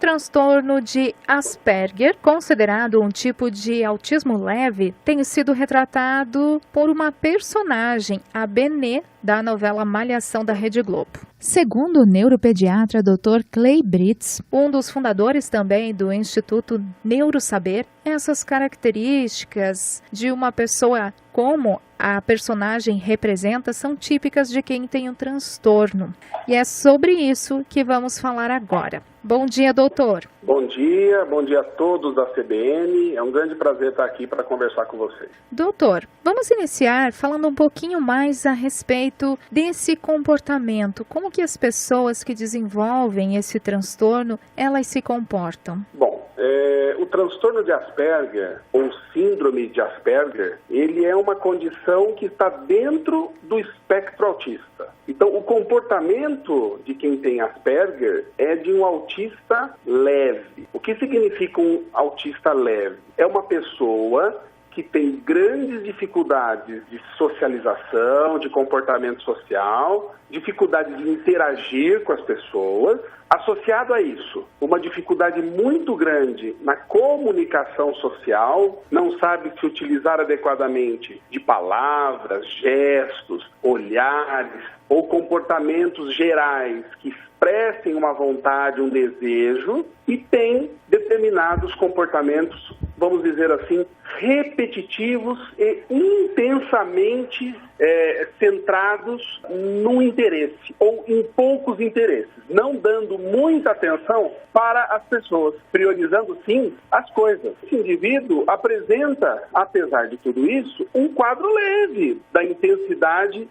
transtorno de Asperger, considerado um tipo de autismo leve, tem sido retratado por uma personagem, a Benê, da novela Malhação da Rede Globo. Segundo o neuropediatra Dr. Clay Britz, um dos fundadores também do Instituto Neurosaber, essas características de uma pessoa como a personagem representa são típicas de quem tem um transtorno. E é sobre isso que vamos falar agora. Bom dia, doutor. Bom dia a todos da CBN. É um grande prazer estar aqui para conversar com vocês. Doutor, vamos iniciar falando um pouquinho mais a respeito desse comportamento. Como que as pessoas que desenvolvem esse transtorno, elas se comportam? Bom, o transtorno de Asperger, ou síndrome de Asperger, ele é uma condição que está dentro do espectro autista. Então, o comportamento de quem tem Asperger é de um autista leve. O que significa um autista leve? É uma pessoa que tem grandes dificuldades de socialização, de comportamento social, dificuldade de interagir com as pessoas. Associado a isso, uma dificuldade muito grande na comunicação social, não sabe se utilizar adequadamente de palavras, gestos, olhares ou comportamentos gerais que expressem uma vontade, um desejo, e tem determinados comportamentos, vamos dizer assim, repetitivos e intensamente centrados no interesse ou em poucos interesses, não dando muita atenção para as pessoas, priorizando sim as coisas. Esse indivíduo apresenta, apesar de tudo isso, um quadro leve da intensidade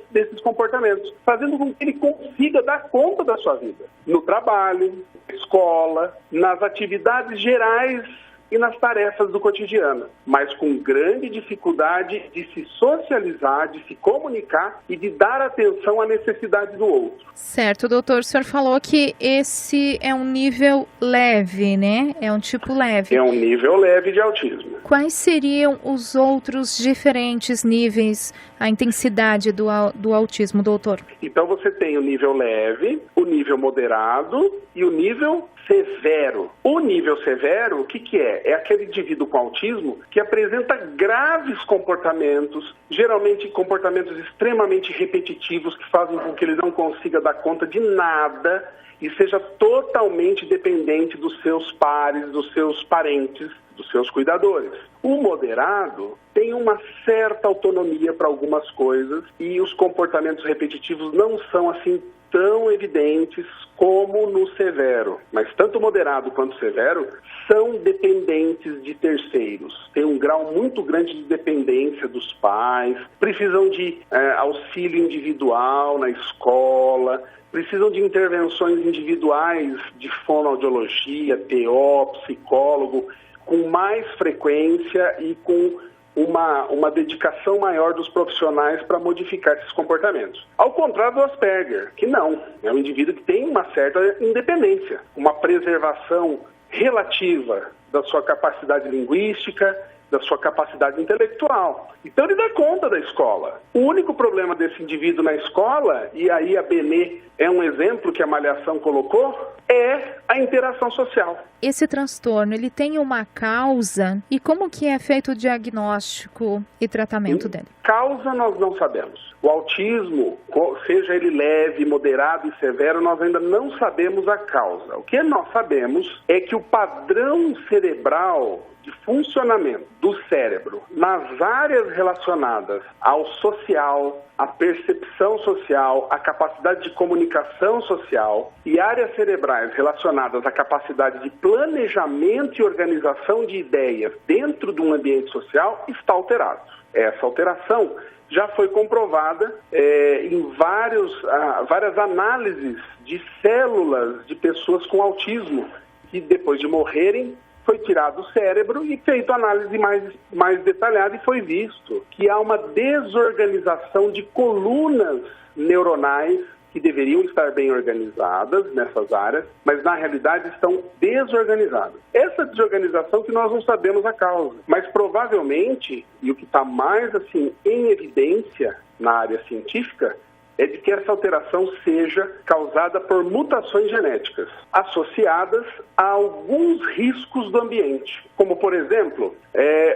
desses comportamentos, fazendo com que ele consiga dar conta da sua vida, no trabalho, na escola, nas atividades gerais e nas tarefas do cotidiano, mas com grande dificuldade de se socializar, de se comunicar e de dar atenção à necessidade do outro. Certo, doutor. O senhor falou que esse é um nível leve, né? É um tipo leve. É um nível leve de autismo. Quais seriam os outros diferentes níveis, a intensidade do autismo, doutor? Então você tem o nível leve, o nível moderado e o nível severo. O nível severo, o que é? É aquele indivíduo com autismo que apresenta graves comportamentos, geralmente comportamentos extremamente repetitivos que fazem com que ele não consiga dar conta de nada e seja totalmente dependente dos seus pares, dos seus parentes, dos seus cuidadores. O moderado tem uma certa autonomia para algumas coisas e os comportamentos repetitivos não são assim tão evidentes como no severo, mas tanto moderado quanto severo são dependentes de terceiros, tem um grau muito grande de dependência dos pais, precisam de auxílio individual na escola, precisam de intervenções individuais de fonoaudiologia, TO, psicólogo, com mais frequência e com uma dedicação maior dos profissionais para modificar esses comportamentos. Ao contrário do Asperger, que não, é um indivíduo que tem uma certa independência, uma preservação relativa da sua capacidade linguística, da sua capacidade intelectual. Então ele dá conta da escola. O único problema desse indivíduo na escola, e aí a Benê é um exemplo que a Malhação colocou, é a interação social. Esse transtorno, ele tem uma causa e como que é feito o diagnóstico e tratamento dele? Causa nós não sabemos. O autismo, seja ele leve, moderado e severo, nós ainda não sabemos a causa. O que nós sabemos é que o padrão cerebral de funcionamento do cérebro nas áreas relacionadas ao social, à percepção social, à capacidade de comunicação social e áreas cerebrais relacionadas à capacidade de planejamento e organização de ideias dentro de um ambiente social está alterado. Essa alteração já foi comprovada em várias análises de células de pessoas com autismo que depois de morrerem foi tirado o cérebro e feito análise mais detalhada e foi visto que há uma desorganização de colunas neuronais que deveriam estar bem organizadas nessas áreas, mas na realidade estão desorganizadas. Essa desorganização que nós não sabemos a causa, mas provavelmente, e o que está mais assim em evidência na área científica, é de que essa alteração seja causada por mutações genéticas associadas a alguns riscos do ambiente, como, por exemplo,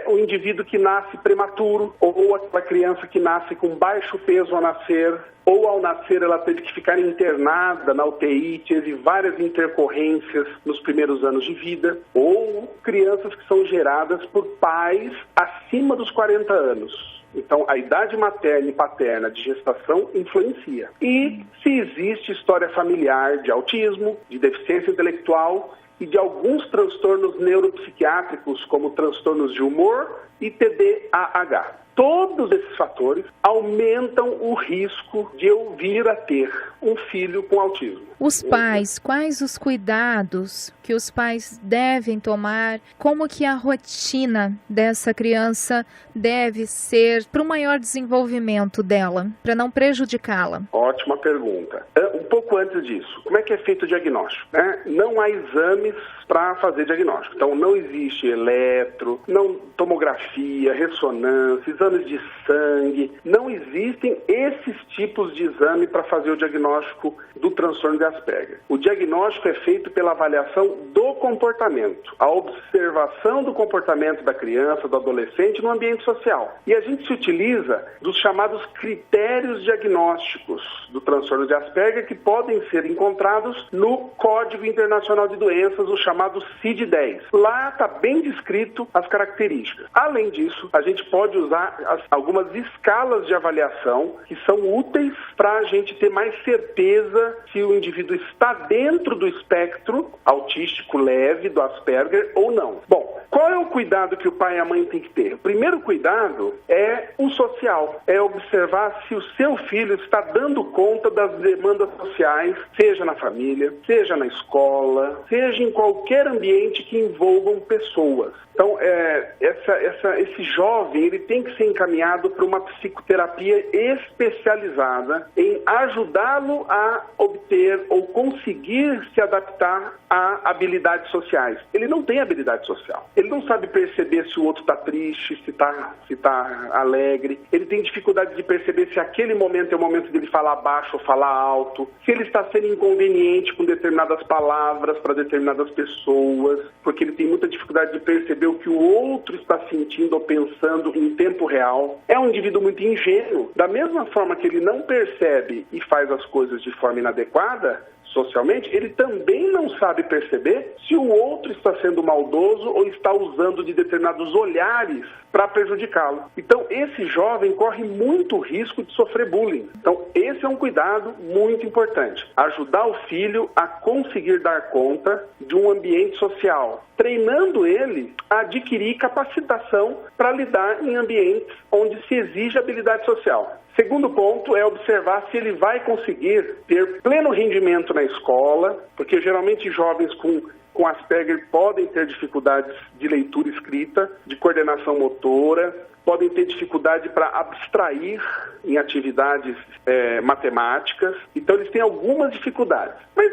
o indivíduo que nasce prematuro, ou aquela criança que nasce com baixo peso ao nascer, ou ao nascer ela teve que ficar internada na UTI, teve várias intercorrências nos primeiros anos de vida, ou crianças que são geradas por pais acima dos 40 anos. Então, a idade materna e paterna de gestação influencia. E se existe história familiar de autismo, de deficiência intelectual e de alguns transtornos neuropsiquiátricos, como transtornos de humor e TDAH. Todos esses fatores aumentam o risco de eu vir a ter um filho com autismo. Os pais, quais os cuidados que os pais devem tomar? Como que a rotina dessa criança deve ser para o maior desenvolvimento dela, para não prejudicá-la? Ótima pergunta. Um pouco antes disso, como é que é feito o diagnóstico? Não há exames para fazer diagnóstico. Então, não existe tomografia, ressonância, exames de sangue. Não existem esses tipos de exame para fazer o diagnóstico do transtorno de Asperger. O diagnóstico é feito pela avaliação do comportamento, a observação do comportamento da criança, do adolescente no ambiente social. E a gente se utiliza dos chamados critérios diagnósticos do transtorno de Asperger, que podem ser encontrados no Código Internacional de Doenças, o chamado CID-10. Lá está bem descrito as características. Além disso, a gente pode usar algumas escalas de avaliação que são úteis para a gente ter mais certeza se o indivíduo está dentro do espectro autístico leve do Asperger ou não. Bom, qual é o cuidado que o pai e a mãe têm que ter? O primeiro cuidado é o social, é observar se o seu filho está dando conta das demandas sociais, seja na família, seja na escola, seja em qualquer ambiente que envolvam pessoas. Então, esse jovem ele tem que ser encaminhado para uma psicoterapia especializada em ajudá-lo a obter ou conseguir se adaptar a habilidades sociais. Ele não tem habilidade social. Ele não sabe perceber se o outro está triste, se está alegre. Ele tem dificuldade de perceber se aquele momento é o momento dele falar baixo ou falar alto, se ele está sendo inconveniente com determinadas palavras para determinadas pessoas, porque ele tem muita dificuldade de perceber o que o outro está sentindo ou pensando em tempo real. É um indivíduo muito ingênuo. Da mesma forma que ele não percebe e faz as coisas de forma inadequada, socialmente, ele também não sabe perceber se o outro está sendo maldoso ou está usando de determinados olhares para prejudicá-lo. Então, esse jovem corre muito risco de sofrer bullying. Então, esse é um cuidado muito importante. Ajudar o filho a conseguir dar conta de um ambiente social, treinando ele a adquirir capacitação para lidar em ambientes onde se exige habilidade social. Segundo ponto é observar se ele vai conseguir ter pleno rendimento na escola, porque geralmente jovens com Asperger podem ter dificuldades de leitura e escrita, de coordenação motora, podem ter dificuldade para abstrair em atividades matemáticas. Então, eles têm algumas dificuldades. Mas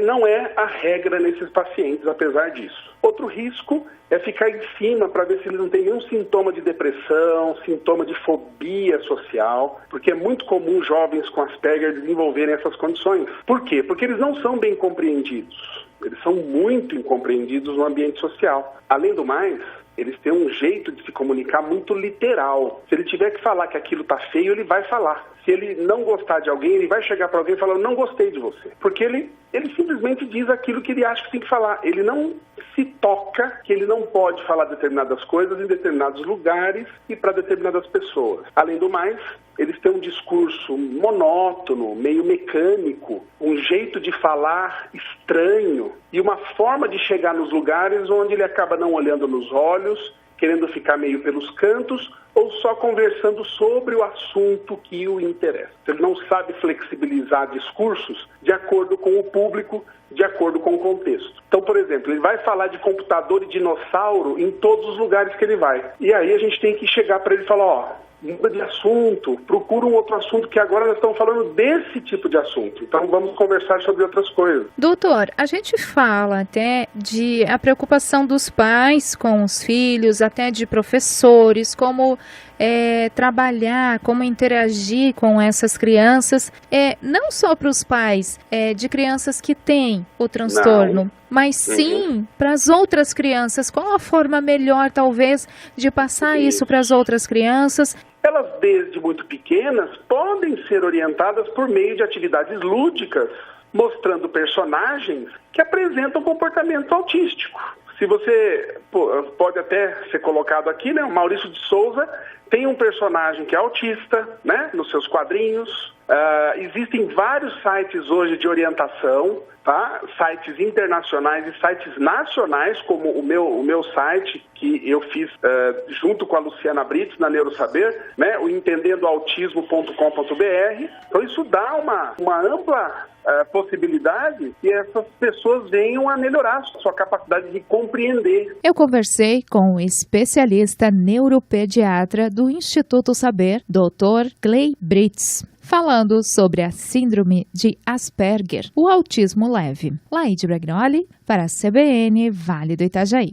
não é a regra nesses pacientes, apesar disso. Outro risco é ficar em cima para ver se eles não têm nenhum sintoma de depressão, sintoma de fobia social, porque é muito comum jovens com Asperger desenvolverem essas condições. Por quê? Porque eles não são bem compreendidos. Eles são muito incompreendidos no ambiente social. Além do mais, eles têm um jeito de se comunicar muito literal. Se ele tiver que falar que aquilo está feio, ele vai falar. Se ele não gostar de alguém, ele vai chegar para alguém e falar, não gostei de você. Porque ele simplesmente diz aquilo que ele acha que tem que falar. Ele não se toca que ele não pode falar determinadas coisas em determinados lugares e para determinadas pessoas. Além do mais, eles têm um discurso monótono, meio mecânico, um jeito de falar estranho e uma forma de chegar nos lugares onde ele acaba não olhando nos olhos, querendo ficar meio pelos cantos ou só conversando sobre o assunto que o interessa. Ele não sabe flexibilizar discursos de acordo com o público, de acordo com o contexto. Então, por exemplo, ele vai falar de computador e dinossauro em todos os lugares que ele vai. E aí a gente tem que chegar para ele e falar, muda de assunto, procura um outro assunto, que agora nós estamos falando desse tipo de assunto. Então vamos conversar sobre outras coisas. Doutor, a gente fala até de a preocupação dos pais com os filhos, até de professores, como trabalhar, como interagir com essas crianças, não só para os pais de crianças que têm o transtorno, mas sim para as outras crianças. Qual a forma melhor, talvez, de passar isso para as outras crianças? Elas, desde muito pequenas, podem ser orientadas por meio de atividades lúdicas, mostrando personagens que apresentam comportamento autístico. Se você pode até ser colocado aqui, né? O Maurício de Souza tem um personagem que é autista, né? Nos seus quadrinhos. Existem vários sites hoje de orientação, tá? Sites internacionais e sites nacionais, como o meu site, que eu fiz junto com a Luciana Brits, na Neurosaber, né? O entendendoautismo.com.br. Então isso dá uma ampla possibilidade que essas pessoas venham a melhorar sua capacidade de compreender. Eu conversei com o especialista neuropediatra do Instituto Saber, Dr. Clay Brits, falando sobre a síndrome de Asperger, o autismo leve. Laide Bragnoli, para a CBN, Vale do Itajaí.